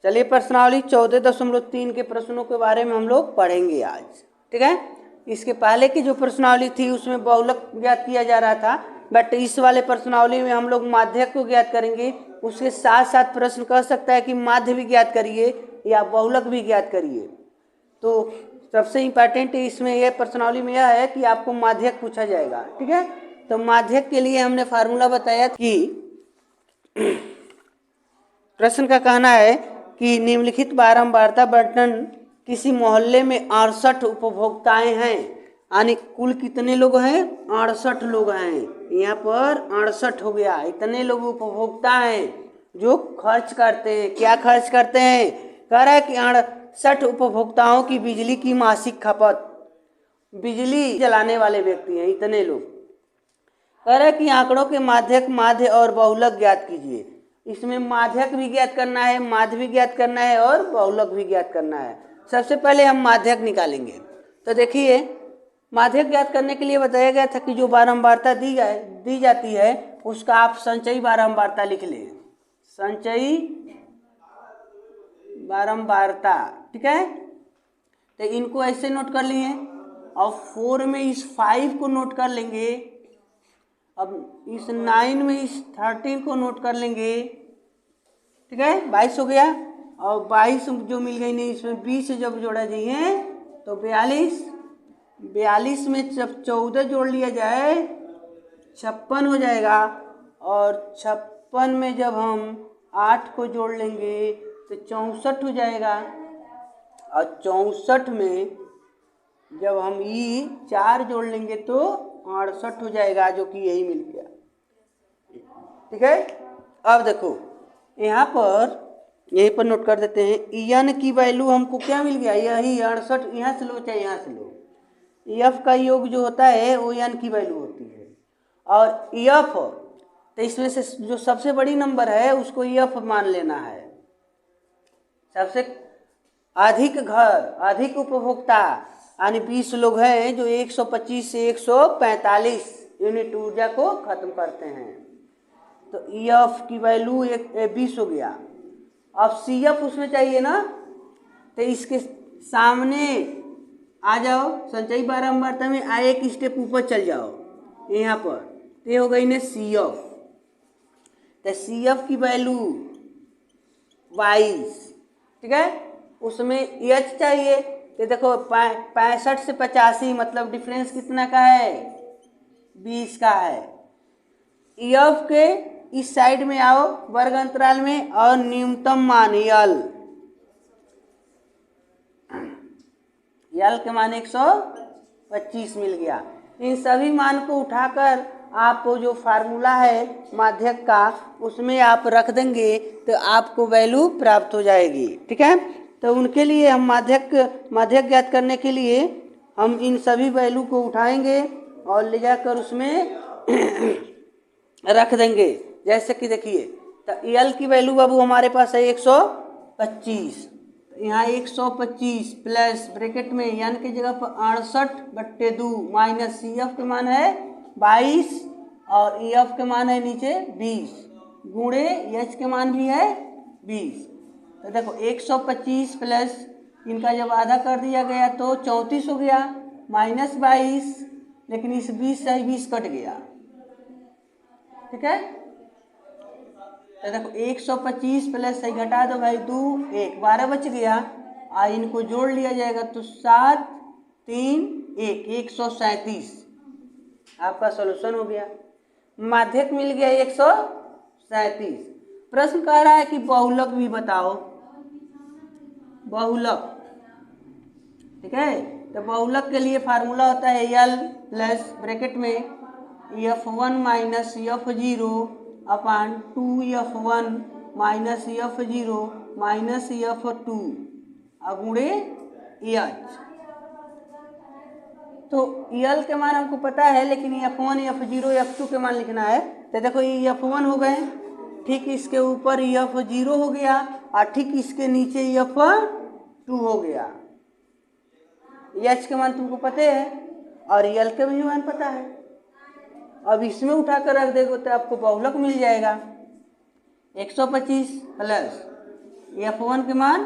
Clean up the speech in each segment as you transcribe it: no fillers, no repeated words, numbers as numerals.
चलिए प्रश्नावली 14.3 के प्रश्नों के बारे में हम लोग पढ़ेंगे आज। ठीक है, इसके पहले की जो प्रश्नावली थी उसमें बहुलक ज्ञात किया जा रहा था, बट इस वाले प्रश्नावली में हम लोग माध्यक को ज्ञात करेंगे। उसके साथ साथ प्रश्न कह सकता है कि माध्य भी ज्ञात करिए या बहुलक भी ज्ञात करिए। तो सबसे इम्पोर्टेंट इसमें यह प्रश्नावली में यह है कि आपको माध्यक पूछा जाएगा। ठीक है, तो माध्यक के लिए हमने फार्मूला बताया कि प्रश्न का कहना है कि निम्नलिखित बारंबारता बंटन किसी मोहल्ले में 68 उपभोक्ताएं हैं, यानी कुल कितने लोग हैं? 68 लोग हैं। यहाँ पर 68 हो गया। इतने लोग उपभोक्ता हैं जो खर्च करते हैं। क्या खर्च करते हैं? कह रहा है कि 68 उपभोक्ताओं की बिजली की मासिक खपत, बिजली जलाने वाले व्यक्ति हैं इतने लोग। कह रहा है कि आंकड़ों के माध्यक, माध्य और बहुलक ज्ञात कीजिए। इसमें माध्यक भी ज्ञात करना है, माध्य भी ज्ञात करना है और बहुलक भी ज्ञात करना है। सबसे पहले हम माध्यक निकालेंगे। तो देखिए, माध्यक ज्ञात करने के लिए बताया गया था कि जो बारंबारता दी जाती है उसका आप संचयी बारंबारता लिख लें। संचयी बारंबारता, ठीक है। तो इनको ऐसे नोट कर लिए और 4 में इस 5 को नोट कर लेंगे। अब इस 9 में इस 13 को नोट कर लेंगे। ठीक है, 22 हो गया। और 22 जो मिल गई नहीं, इसमें 20 जब जोड़ा जाइए तो 42। 42 में जब 14 जोड़ लिया जाए 56 हो जाएगा। और 56 में जब हम 8 को जोड़ लेंगे तो 64 हो जाएगा। और 64 में जब हम ये 4 जोड़ लेंगे तो 68 हो जाएगा, जो कि यही मिल गया। ठीक है, अब देखो यहाँ पर यहीं पर नोट कर देते हैं। एन की वैल्यू हमको क्या मिल गया? यही 68। यहाँ से लो चाहे यहाँ से लो, एफ का योग जो होता है वो एन की वैल्यू होती है। और एफ, तो इसमें से जो सबसे बड़ी नंबर है उसको एफ मान लेना है। सबसे अधिक घर, अधिक उपभोक्ता यानी 20 लोग हैं जो 125 से 145 यूनिट ऊर्जा को खत्म करते हैं। तो एफ की वैल्यू 20 हो गया। अब सी एफ उसमें चाहिए ना, तो इसके सामने आ जाओ, संचयी बारंबारता में आए एक स्टेप ऊपर चल जाओ यहाँ पर, तो ये हो गई ना सी एफ। तो सी एफ की वैल्यू 22। ठीक है, उसमें एच चाहिए। तो देखो 65 से 85 मतलब डिफरेंस कितना का है? 20 का है। एफ के इस साइड में आओ वर्ग अंतराल में और न्यूनतम मान यल के मान 125 मिल गया। इन सभी मान को उठाकर आप जो फार्मूला है माध्यक का उसमें आप रख देंगे तो आपको वैल्यू प्राप्त हो जाएगी। ठीक है, तो उनके लिए हम माध्यक ज्ञात करने के लिए हम इन सभी वैल्यू को उठाएंगे और ले जाकर उसमें रख देंगे। जैसे कि देखिए, तो एल की वैल्यू बाबू हमारे पास है 125। यहाँ 125 प्लस ब्रैकेट में एन की जगह पर 68/2 माइनस सी एफ के मान है 22 और ई एफ के मान है नीचे 20 गुणे एच के मान भी है 20। तो देखो 125 प्लस इनका जब आधा कर दिया गया तो 34 हो गया माइनस 22, लेकिन इस 20 से 20 कट गया। ठीक है, तो देखो 125 प्लस सही घटा दो भाई 2 1 12 बच गया। इनको जोड़ लिया जाएगा तो 7 3 1 137 आपका सॉल्यूशन हो गया। माध्यक मिल गया 137। प्रश्न कह रहा है कि बहुलक भी बताओ। बहुलक, ठीक है, तो बहुलक के लिए फार्मूला होता है एल प्लस ब्रैकेट में F1 माइनस F0 अपान 2F1 minus F0 minus F2 गुणे एच। तो एल के मान हमको पता है, लेकिन F1 F0 F2 के मान लिखना है। तो देखो ये F1 हो गए, ठीक इसके ऊपर F0 हो गया और ठीक इसके नीचे F2 हो गया। एच के मान तुमको पता है और एल के भी मान पता है। अब इसमें उठाकर रख देगा तो आपको बहुलक मिल जाएगा 125 प्लस F1 के मान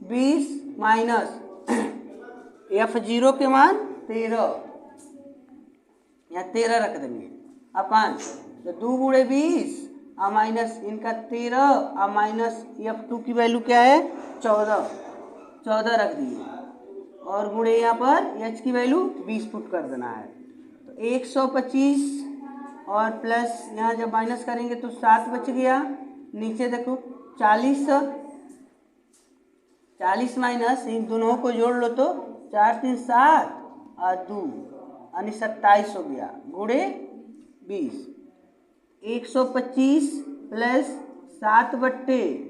20 माइनस F0 के मान 13, या 13 रख देंगे अपन, तो 2 गुणे 20 और माइनस इनका 13 और माइनस F2 की वैल्यू क्या है 14 रख दिए, और गुणे यहाँ पर H की वैल्यू 20 पुट कर देना है। तो 125 और प्लस यहाँ जब माइनस करेंगे तो 7 बच गया, नीचे देखो 40 माइनस इन दोनों को जोड़ लो तो 4 3 7 और 2 यानी 27 हो गया, गुणे 20। 125 प्लस 7 बट्टे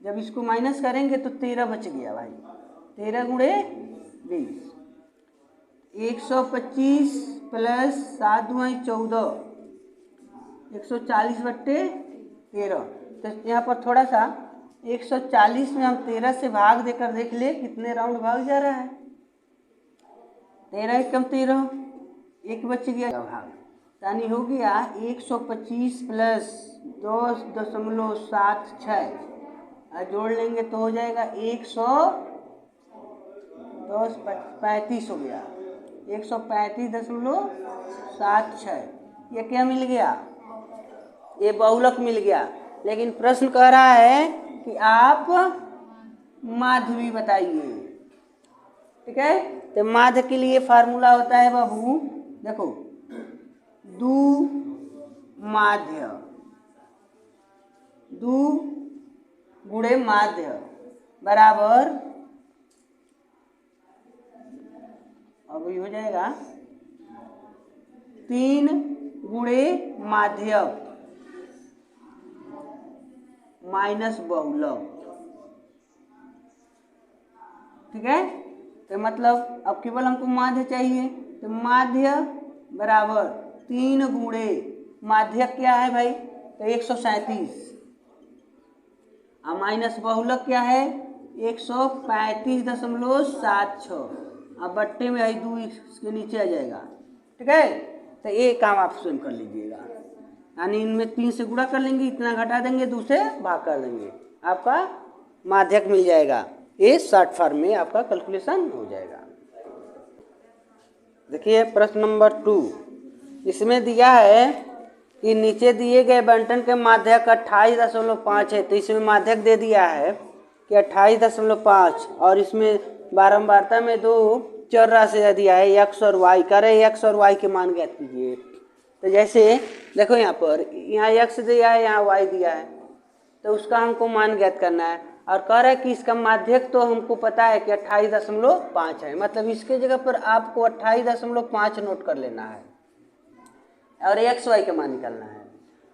जब इसको माइनस करेंगे तो 13 बच गया भाई, 13 गुणे 20। 125 प्लस 7 दुआई 14, 140 बट्टे 13। तो यहाँ पर थोड़ा सा 140 में हम 13 से भाग देकर देख ले कितने राउंड भाग जा रहा है। 13 एकम 13, एक बच गया भाग, यानी हो गया 125 प्लस 10.76 जोड़ लेंगे तो हो जाएगा 135 हो गया, 135.76। ये क्या मिल गया, ये बहुलक मिल गया। लेकिन प्रश्न कह रहा है कि आप माध्य भी बताइए, ठीक है। तो माध्य के लिए फार्मूला होता है बाबू, देखो दू माध्य, दू गुणे माध्य बराबर, अब ये हो जाएगा 3 गुणे माध्यक माइनस बहुलक, ठीक है। तो मतलब अब केवल हमको माध्य चाहिए, तो माध्य बराबर 3 गुणे माध्यक क्या है भाई, तो 137, और माइनस बहुलक क्या है 135.76, अब बट्टे में 2 इसके नीचे आ जाएगा, ठीक है। तो ये काम आप स्वयं कर लीजिएगा, यानी इनमें 3 से गुणा कर लेंगे, इतना घटा देंगे, 2 से भाग कर देंगे, आपका माध्यक मिल जाएगा। ये शॉर्ट फॉर्म में आपका कैलकुलेशन हो जाएगा। देखिए प्रश्न नंबर 2, इसमें दिया है कि नीचे दिए गए बंटन के माध्यक 28.5 है, तो इसमें माध्यक दे दिया है कि 28.5, और इसमें बारंबारता में 2 चर राशि दिया है x और y, करे x और y के मान ज्ञात कीजिए। तो जैसे देखो यहाँ पर यहाँ x दिया है, यहाँ y दिया है, तो उसका हमको मान ज्ञात करना है, और कह रहा है कि इसका माध्यक तो हमको पता है कि 28.5 है, मतलब इसके जगह पर आपको 28.5 नोट कर लेना है और एक्स वाई का मान निकालना है।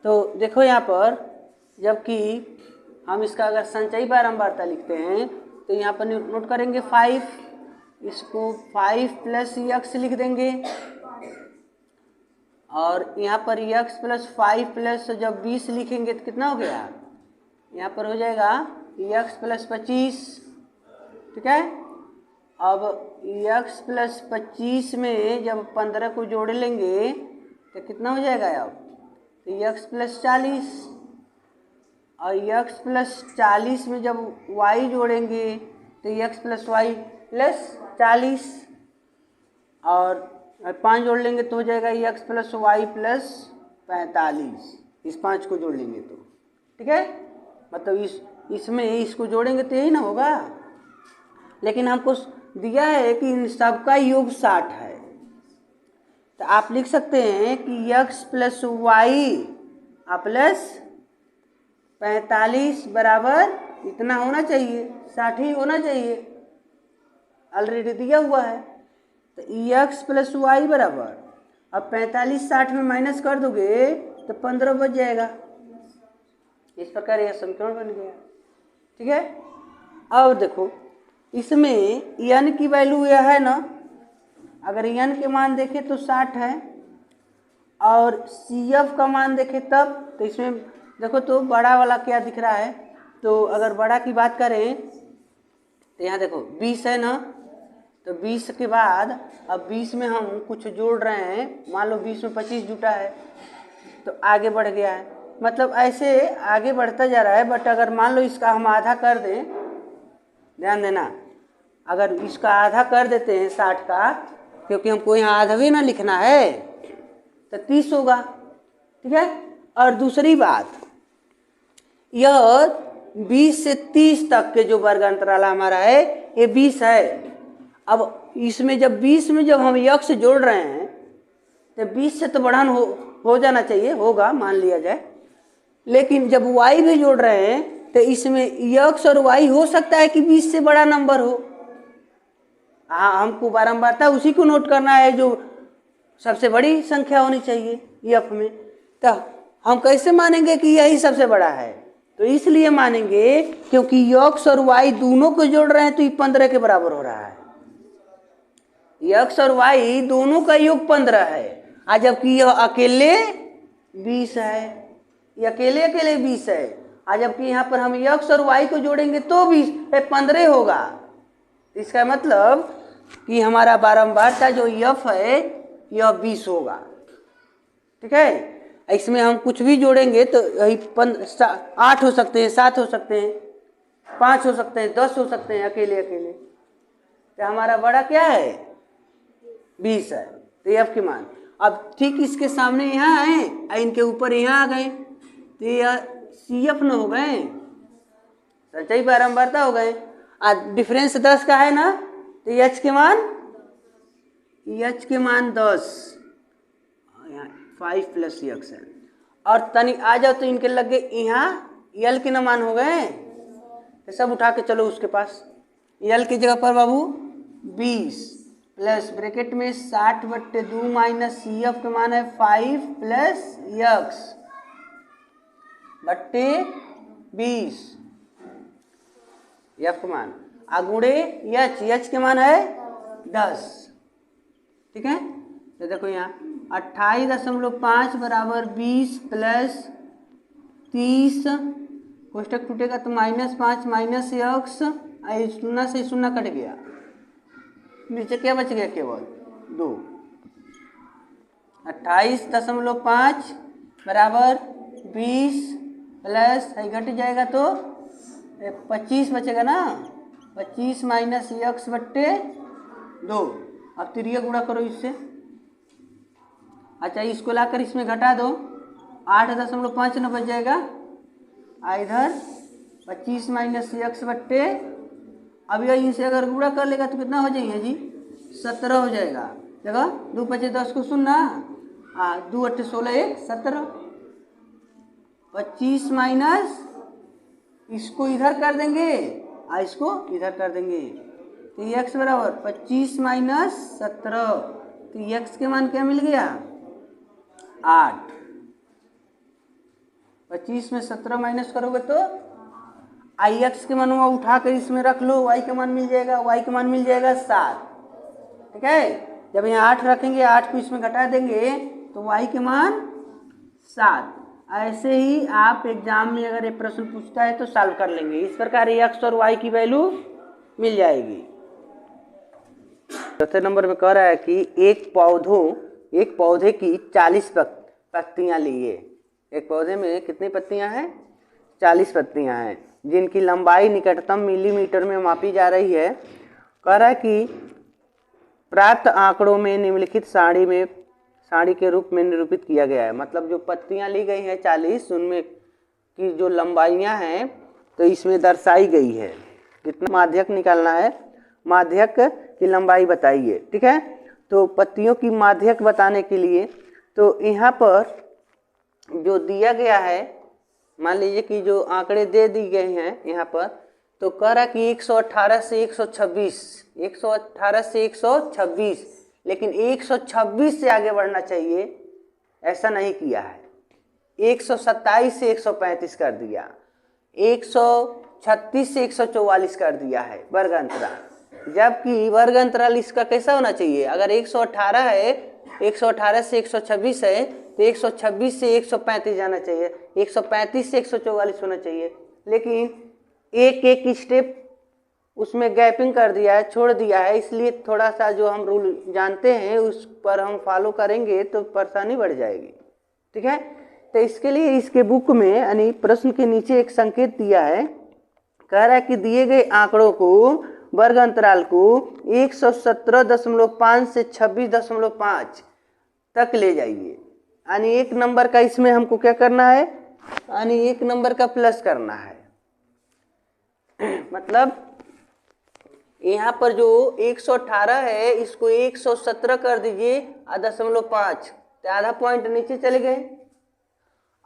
तो देखो यहाँ पर जबकि हम इसका अगर संचयी बारंबारता लिखते हैं तो यहाँ पर नोट करेंगे 5, इसको 5 प्लस एक्स लिख देंगे, और यहाँ पर x प्लस 5 प्लस जब 20 लिखेंगे तो कितना हो गया, यहाँ पर हो जाएगा x प्लस 25, ठीक है। अब x प्लस 25 में जब 15 को जोड़ लेंगे तो कितना हो जाएगा, अब तो x प्लस 40, और x प्लस 40 में जब y जोड़ेंगे तो x प्लस वाई प्लस 40, और 5 जोड़ लेंगे तो हो जाएगा x प्लस वाई प्लस 45, इस 5 को जोड़ लेंगे तो, ठीक है। मतलब इसमें इसको जोड़ेंगे तो यही ना होगा, लेकिन हमको दिया है कि इन सबका योग 60 है, तो आप लिख सकते हैं कि x प्लस वाई प्लस 45 बराबर इतना होना चाहिए, 60 ही होना चाहिए, ऑलरेडी दिया हुआ है। तो x प्लस वाई बराबर, अब 45 60 में माइनस कर दोगे तो 15 बच जाएगा, इस प्रकार यह समीकरण बन गया, ठीक है। अब देखो इसमें n की वैल्यू यह है ना, अगर n के मान देखें तो 60 है, और CF का मान देखें तब, तो इसमें देखो तो बड़ा वाला क्या दिख रहा है, तो अगर बड़ा की बात करें तो यहाँ देखो 20 है ना, तो 20 के बाद अब 20 में हम कुछ जोड़ रहे हैं, मान लो 20 में 25 जुटा है तो आगे बढ़ गया है, मतलब ऐसे आगे बढ़ता जा रहा है। बट अगर मान लो इसका हम आधा कर दें, ध्यान देना, अगर इसका आधा कर देते हैं 60 का, क्योंकि हमको यहाँ आधा भी ना लिखना है, तो 30 होगा। ठीक है। और दूसरी बात, यह 20 से 30 तक के जो वर्ग अंतराल हमारा है ये 20 है। अब इसमें जब 20 में जब हम यक्ष जोड़ रहे हैं तो 20 से तो बढ़ान हो जाना चाहिए, होगा, मान लिया जाए। लेकिन जब y भी जोड़ रहे हैं तो इसमें यक्ष और y हो सकता है कि 20 से बड़ा नंबर हो। हाँ, हमको बारंबारता उसी को नोट करना है जो सबसे बड़ी संख्या होनी चाहिए यफ में। तो हम कैसे मानेंगे कि यही सबसे बड़ा है? तो इसलिए मानेंगे क्योंकि यक्ष और y दोनों को जोड़ रहे हैं तो ये 15 के बराबर हो रहा है। यक्ष और y दोनों का योग 15 है, आज जबकि यह अकेले 20 है, ये अकेले अकेले 20 है। आज जबकि यहाँ पर हम यक्ष और y को जोड़ेंगे तो 20 15 होगा। इसका मतलब कि हमारा बारंबारता जो यफ है यह 20 होगा। ठीक है। इसमें हम कुछ भी जोड़ेंगे तो यही 8 हो सकते हैं, 7 हो सकते हैं, 5 हो सकते हैं, 10 हो सकते हैं अकेले अकेले। तो हमारा बड़ा क्या है? 20 है। तो यफ की मान अब ठीक इसके सामने यहाँ आए, इनके ऊपर यहाँ आ गए तो यह सी एफ न हो गए, सच्चाई बारंबारता हो गए। आज डिफरेंस 10 का है ना, तो एच के मान 10, 5 प्लस यक्स है। और तनी आ जाओ तो इनके लगे यहाँ यल के न मान हो गए, तो सब उठा के चलो उसके पास। यल की जगह पर बाबू 20 प्लस ब्रैकेट में 60/2 माइनस सी एफ के मान है 5 प्लस यक्स बट्टे 20 यफ के मान आगुड़े यच के मान है 10। ठीक है। तो देखो यहाँ 28.5 बराबर 20 प्लस 30, कोष्टक टूटेगा तो -5 माइनस यक्स, शून्य से शून्य कट गया, नीचे क्या बच गया? केवल 2। 28.5 बराबर 20 प्लस घट जाएगा तो 25 बचेगा ना, 25 माइनस यक्स बट्टे 2। अब तिरिया गुणा करो इससे। अच्छा, इसको लाकर इसमें घटा दो, 8.5 न बच जाएगा, इधर 25 माइनस यक्स बट्टे, अब यह इनसे अगर गुणा कर लेगा तो कितना हो जाएगा जी? 17 हो जाएगा। देखो 2 × 5 = 10 को सुनना, 2 × 8 = 16, 1 17। 25 माइनस इसको इधर कर देंगे और इसको इधर कर देंगे तो x बराबर 25 माइनस 17, तो x के मान क्या मिल गया? 8। 25 में 17 माइनस करोगे तो ix के मान उठा कर इसमें रख लो, y का मान मिल जाएगा, y का मान मिल जाएगा 7। ठीक है। जब यहाँ 8 रखेंगे, 8 को इसमें घटा देंगे तो y के मान 7। ऐसे ही आप एग्जाम में अगर एक प्रश्न पूछता है तो सॉल्व कर लेंगे। इस प्रकार x और y की वैल्यू मिल जाएगी। चौथे नंबर में कह रहा है कि एक पौधे की 40 पत्तियां लिए। एक पौधे में कितनी पत्तियां हैं? 40 पत्तियां हैं, जिनकी लंबाई निकटतम मिलीमीटर में मापी जा रही है। कह रहा है कि प्राप्त आंकड़ों में निम्नलिखित सारणी के रूप में निरूपित किया गया है। मतलब जो पत्तियां ली गई हैं 40, उनमें की जो लंबाइयां हैं तो इसमें दर्शाई गई है। कितना माध्यक निकालना है, माध्यक की लंबाई बताइए। ठीक है। तो पत्तियों की माध्यक बताने के लिए तो यहाँ पर जो दिया गया है, मान लीजिए कि जो आंकड़े दे दी गए हैं यहाँ पर, तो कह रहा कि 118 से 126, 118 से 126, लेकिन 126 से आगे बढ़ना चाहिए, ऐसा नहीं किया है। 127 से 135 कर दिया, 136 से 144 कर दिया है वर्ग अंतराल। जबकि वर्ग अंतराल इसका कैसा होना चाहिए? अगर 118 है, 118 से 126 है तो 126 से 135 जाना चाहिए, 135 से 144 होना चाहिए। लेकिन एक स्टेप उसमें गैपिंग कर दिया है, छोड़ दिया है। इसलिए थोड़ा सा जो हम रूल जानते हैं उस पर हम फॉलो करेंगे तो परेशानी बढ़ जाएगी। ठीक है। तो इसके लिए इसके बुक में यानी प्रश्न के नीचे एक संकेत दिया है, कह रहा है कि दिए गए आंकड़ों को वर्ग अंतराल को 117.5 से 26.5 तक ले जाइए। यानी एक नंबर का इसमें हमको क्या करना है, यानी एक नंबर का प्लस करना है। मतलब यहाँ पर जो 118 है इसको 117 कर दीजिए और 0.5, तो आधा पॉइंट नीचे चले गए।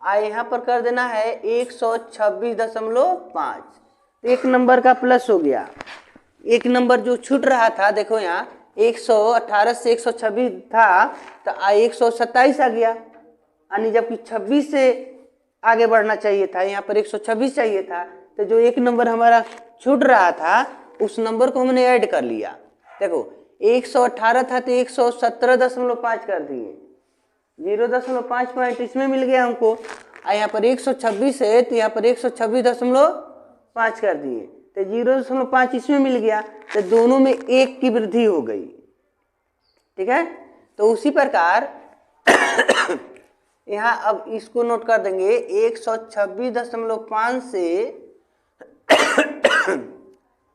यहाँ पर कर देना है 126.5, एक नंबर का प्लस हो गया। एक नंबर जो छूट रहा था, देखो यहाँ 118 से 126 था तो 127 आ गया, यानी जबकि 26 से आगे बढ़ना चाहिए था, यहाँ पर 126 चाहिए था। तो जो एक नंबर हमारा छूट रहा था उस नंबर को हमने ऐड कर लिया। देखो 118 था तो 117.5 कर दिए, 0.5 पॉइंट इसमें मिल गया हमको। यहाँ पर 126 है तो यहाँ पर 126.5 कर दिए, तो 0.5 इसमें मिल गया, तो दोनों में 1 की वृद्धि हो गई। ठीक है, तो उसी प्रकार यहाँ अब इसको नोट कर देंगे 126.5 से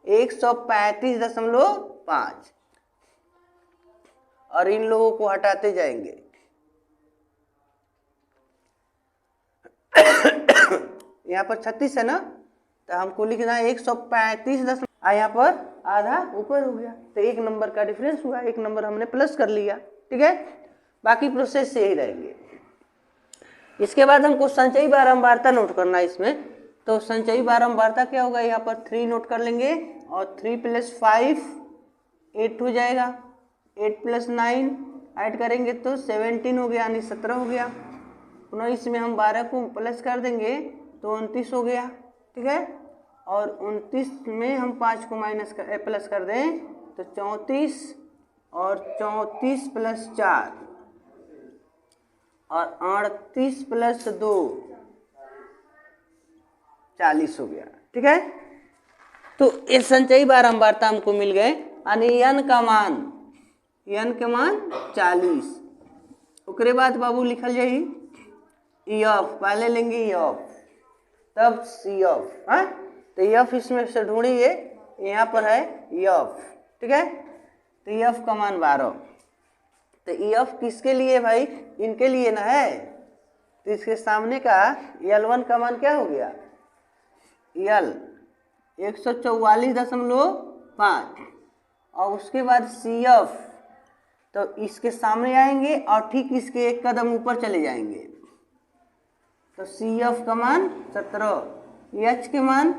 135.5 और इन लोगों को हटाते जाएंगे। यहाँ पर 36 है ना, तो हमको लिखना है 135, यहाँ पर आधा ऊपर हो गया, तो एक नंबर का डिफरेंस हुआ, एक नंबर हमने प्लस कर लिया। ठीक है, बाकी प्रोसेस से ही रहेंगे। इसके बाद हमको संचयी बारंबारता नोट करना है इसमें। तो संचयी बारंबारता क्या होगा, यहाँ पर 3 नोट कर लेंगे और 3 + 5 8 हो जाएगा, 8 + 9 ऐड करेंगे तो 17 हो गया, यानी 17 हो गया। पुनः इसमें हम 12 को प्लस कर देंगे तो 29 हो गया। ठीक है, और 29 में हम 5 को प्लस कर दें तो 34, और 34 + 4 और 38 + 2 40 हो गया। ठीक है, तो ये संचयी बारंबारता हमको मिल गए, यानी n का मान 40। उसके बाद बाबू लिखल जाई EF, पहले लेंगे EF तब CF। हाँ, तो EF इसमें से ढूंढिए, यहाँ पर है EF। ठीक है, तो EF का मान 12। तो EF किसके लिए भाई, इनके लिए ना है, तो इसके सामने का L1 का मान क्या हो गया, L 144.5 और उसके बाद CF, तो इसके सामने आएंगे और ठीक इसके एक कदम ऊपर चले जाएंगे, तो CF का मान 17। H के मान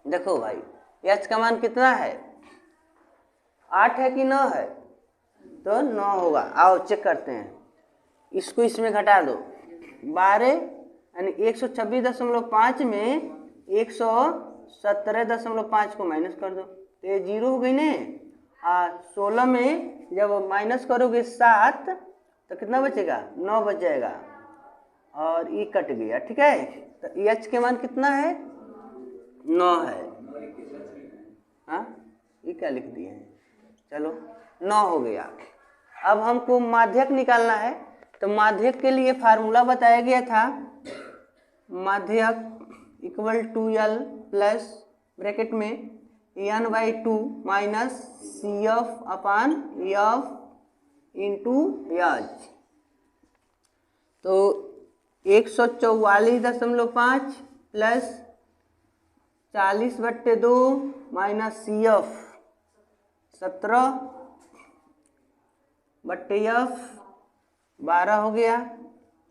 देखो भाई, H का मान कितना है, 8 है कि 9 है, तो 9 होगा। आओ चेक करते हैं, इसको इसमें घटा दो, 12 यानी 126.5 में 117.5 को माइनस कर दो तो ये 0 हो गई ने। 16 में जब माइनस करोगे 7 तो कितना बचेगा, 9 बच जाएगा और ये कट गया। ठीक है, तो H के मान कितना है, 9 है। हाँ, ये क्या लिख दिए हैं, चलो 9 हो गया। अब हमको माध्यक निकालना है, तो माध्यक के लिए फार्मूला बताया गया था, माध्यक equal to L plus bracket में n/2 minus CF upon F into H। तो 144.5 प्लस 40/2 माइनस CF 17/F 12 हो गया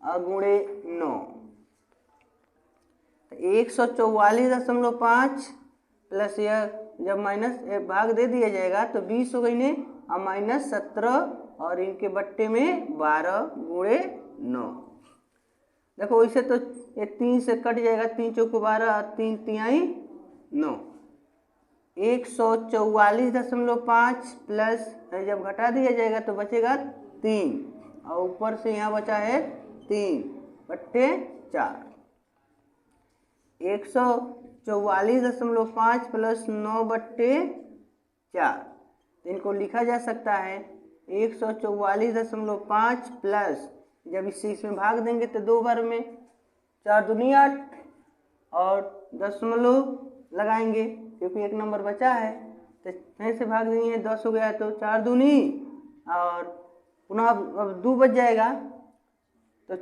और गुणे 9, 144.5 प्लस यह जब माइनस भाग दे दिया जाएगा तो 20 हो गई ने, और माइनस 17 और इनके बट्टे में 12 गुणे 9। देखो इसे तो ये 3 से कट जाएगा, 3 चौको 12 और 3 तिहाई 9। 144.5 प्लस जब घटा दिया जाएगा तो बचेगा 3 और ऊपर से यहाँ बचा है 3/4। 144.5 प्लस 9/4, इनको लिखा जा सकता है 144.5 प्लस जब इससे इसमें भाग देंगे तो 2 बार में 4 दूनी 8 और 10 लगाएंगे क्योंकि 1 नंबर बचा है, तो 6 से भाग देंगे 10 हो गया, तो 4 दूनी और पुनः अब 2 बच जाएगा तो